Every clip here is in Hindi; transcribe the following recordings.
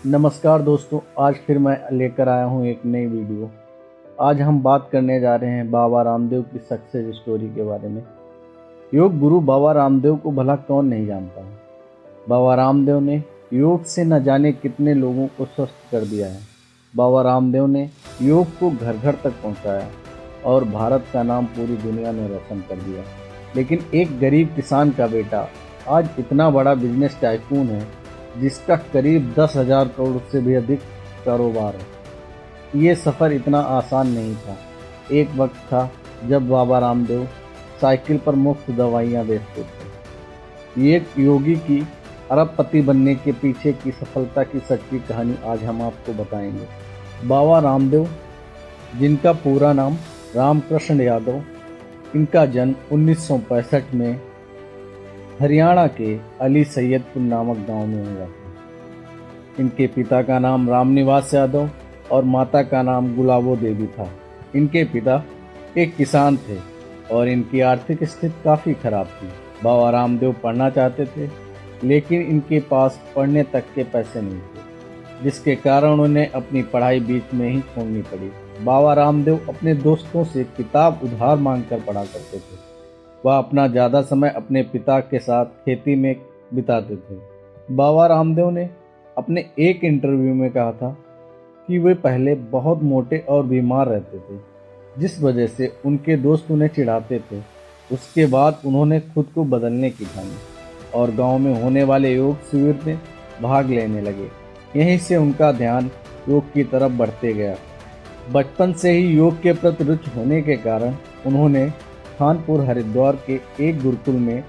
नमस्कार दोस्तों, आज फिर मैं लेकर आया हूँ एक नई वीडियो। आज हम बात करने जा रहे हैं बाबा रामदेव की सक्सेस स्टोरी के बारे में। योग गुरु बाबा रामदेव को भला कौन नहीं जानता है। बाबा रामदेव ने योग से न जाने कितने लोगों को स्वस्थ कर दिया है। बाबा रामदेव ने योग को घर घर तक पहुँचाया और भारत का नाम पूरी दुनिया में रोशन कर दिया। लेकिन एक गरीब किसान का बेटा आज इतना बड़ा बिजनेस टाइकून है जिसका करीब 10,000 करोड़ से भी अधिक कारोबार है। ये सफ़र इतना आसान नहीं था। एक वक्त था जब बाबा रामदेव साइकिल पर मुफ्त दवाइयाँ बेचते थे। ये एक योगी की अरबपति बनने के पीछे की सफलता की सच्ची कहानी आज हम आपको बताएंगे। बाबा रामदेव, जिनका पूरा नाम रामकृष्ण यादव, इनका जन्म 1965 में हरियाणा के अली सैयदपुर नामक गांव में हुआ था। इनके पिता का नाम रामनिवास यादव और माता का नाम गुलाबो देवी था। इनके पिता एक किसान थे और इनकी आर्थिक स्थिति काफ़ी खराब थी। बाबा रामदेव पढ़ना चाहते थे लेकिन इनके पास पढ़ने तक के पैसे नहीं थे, जिसके कारण उन्हें अपनी पढ़ाई बीच में ही छोड़नी पड़ी। बाबा रामदेव अपने दोस्तों से किताब उधार मांगकर पढ़ा करते थे। वह अपना ज़्यादा समय अपने पिता के साथ खेती में बिताते थे। बाबा रामदेव ने अपने एक इंटरव्यू में कहा था कि वे पहले बहुत मोटे और बीमार रहते थे, जिस वजह से उनके दोस्त उन्हें चिढ़ाते थे। उसके बाद उन्होंने खुद को बदलने की ठानी और गांव में होने वाले योग शिविर में भाग लेने लगे। यहीं से उनका ध्यान योग की तरफ बढ़ते गया। बचपन से ही योग के प्रति रुचि होने के कारण उन्होंने कानपुर हरिद्वार के एक गुरुकुल में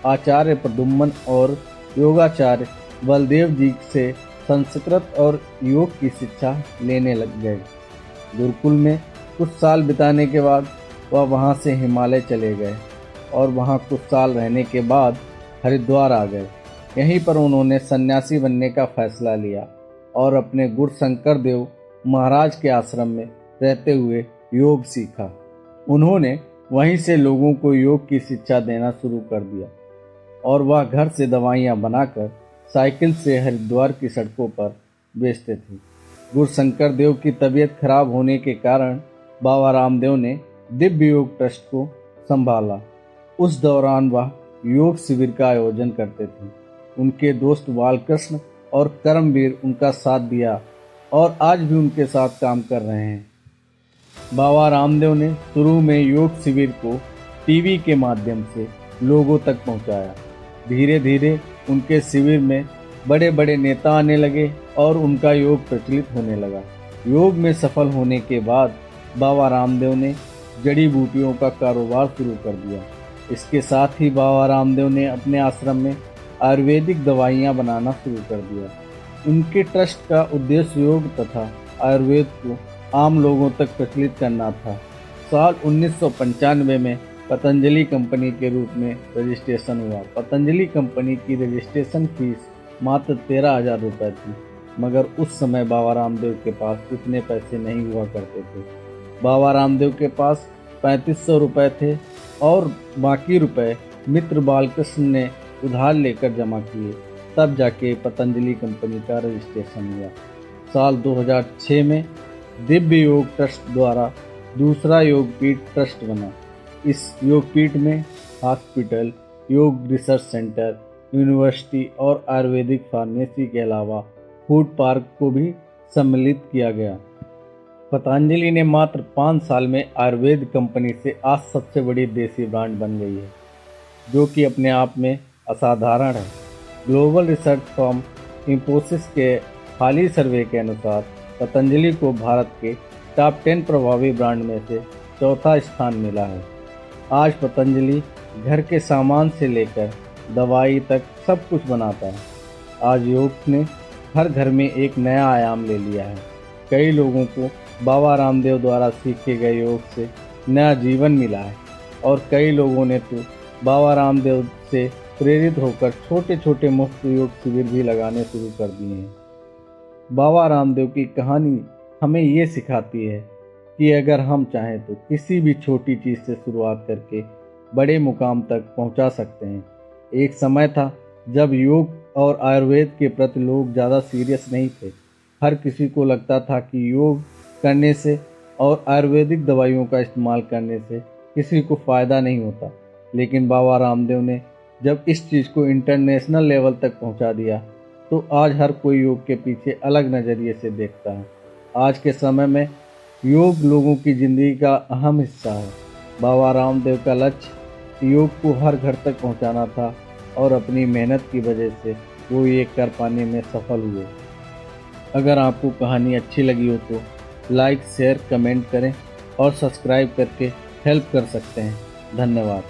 आचार्य प्रद्युम्न और योगाचार्य बलदेव जी से संस्कृत और योग की शिक्षा लेने लग गए। गुरुकुल में कुछ साल बिताने के बाद वह वहां से हिमालय चले गए और वहां कुछ साल रहने के बाद हरिद्वार आ गए। यहीं पर उन्होंने सन्यासी बनने का फैसला लिया और अपने गुरु शंकर देव महाराज के आश्रम में रहते हुए योग सीखा। उन्होंने वहीं से लोगों को योग की शिक्षा देना शुरू कर दिया और वह घर से दवाइयाँ बनाकर साइकिल से हरिद्वार की सड़कों पर बेचते थे। गुरु शंकर देव की तबीयत खराब होने के कारण बाबा रामदेव ने दिव्य योग ट्रस्ट को संभाला। उस दौरान वह योग शिविर का आयोजन करते थे। उनके दोस्त बालकृष्ण और कर्मवीर उनका साथ दिया और आज भी उनके साथ काम कर रहे हैं। बाबा रामदेव ने शुरू में योग शिविर को टीवी के माध्यम से लोगों तक पहुंचाया। धीरे धीरे उनके शिविर में बड़े बड़े नेता आने लगे और उनका योग प्रचलित होने लगा। योग में सफल होने के बाद बाबा रामदेव ने जड़ी बूटियों का कारोबार शुरू कर दिया। इसके साथ ही बाबा रामदेव ने अपने आश्रम में आयुर्वेदिक दवाइयाँ बनाना शुरू कर दिया। उनके ट्रस्ट का उद्देश्य योग तथा आयुर्वेद को आम लोगों तक प्रचलित करना था। साल 1995 में पतंजलि कंपनी के रूप में रजिस्ट्रेशन हुआ। पतंजलि कंपनी की रजिस्ट्रेशन फीस मात्र 13,000 रुपये थी, मगर उस समय बाबा रामदेव के पास इतने पैसे नहीं हुआ करते थे। बाबा रामदेव के पास 3500 रुपये थे और बाकी रुपए मित्र बालकृष्ण ने उधार लेकर जमा किए। तब जाके पतंजलि कंपनी का रजिस्ट्रेशन हुआ। साल 2006 में दिव्य योग ट्रस्ट द्वारा दूसरा योगपीठ ट्रस्ट बना। इस योगपीठ में हॉस्पिटल, योग रिसर्च सेंटर, यूनिवर्सिटी और आयुर्वेदिक फार्मेसी के अलावा फूड पार्क को भी सम्मिलित किया गया। पतंजलि ने मात्र 5 साल में आयुर्वेद कंपनी से आज सबसे बड़ी देसी ब्रांड बन गई है, जो कि अपने आप में असाधारण है। ग्लोबल रिसर्च फर्म इंफोसिस के हाल ही सर्वे के अनुसार पतंजलि को भारत के टॉप 10 प्रभावी ब्रांड में से चौथा स्थान मिला है। आज पतंजलि घर के सामान से लेकर दवाई तक सब कुछ बनाता है। आज योग ने हर घर में एक नया आयाम ले लिया है। कई लोगों को बाबा रामदेव द्वारा सीखे गए योग से नया जीवन मिला है और कई लोगों ने तो बाबा रामदेव से प्रेरित होकर छोटे छोटे मुफ्त योग शिविर भी लगाने शुरू कर दिए हैं। बाबा रामदेव की कहानी हमें ये सिखाती है कि अगर हम चाहें तो किसी भी छोटी चीज़ से शुरुआत करके बड़े मुकाम तक पहुंचा सकते हैं। एक समय था जब योग और आयुर्वेद के प्रति लोग ज़्यादा सीरियस नहीं थे, हर किसी को लगता था कि योग करने से और आयुर्वेदिक दवाइयों का इस्तेमाल करने से किसी को फ़ायदा नहीं होता, लेकिन बाबा रामदेव ने जब इस चीज़ को इंटरनेशनल लेवल तक पहुंचा दिया तो आज हर कोई योग के पीछे अलग नज़रिए से देखता है। आज के समय में योग लोगों की ज़िंदगी का अहम हिस्सा है। बाबा रामदेव का लक्ष्य योग को हर घर तक पहुंचाना था और अपनी मेहनत की वजह से वो ये कर पाने में सफल हुए। अगर आपको कहानी अच्छी लगी हो तो लाइक, शेयर, कमेंट करें और सब्सक्राइब करके हेल्प कर सकते हैं। धन्यवाद।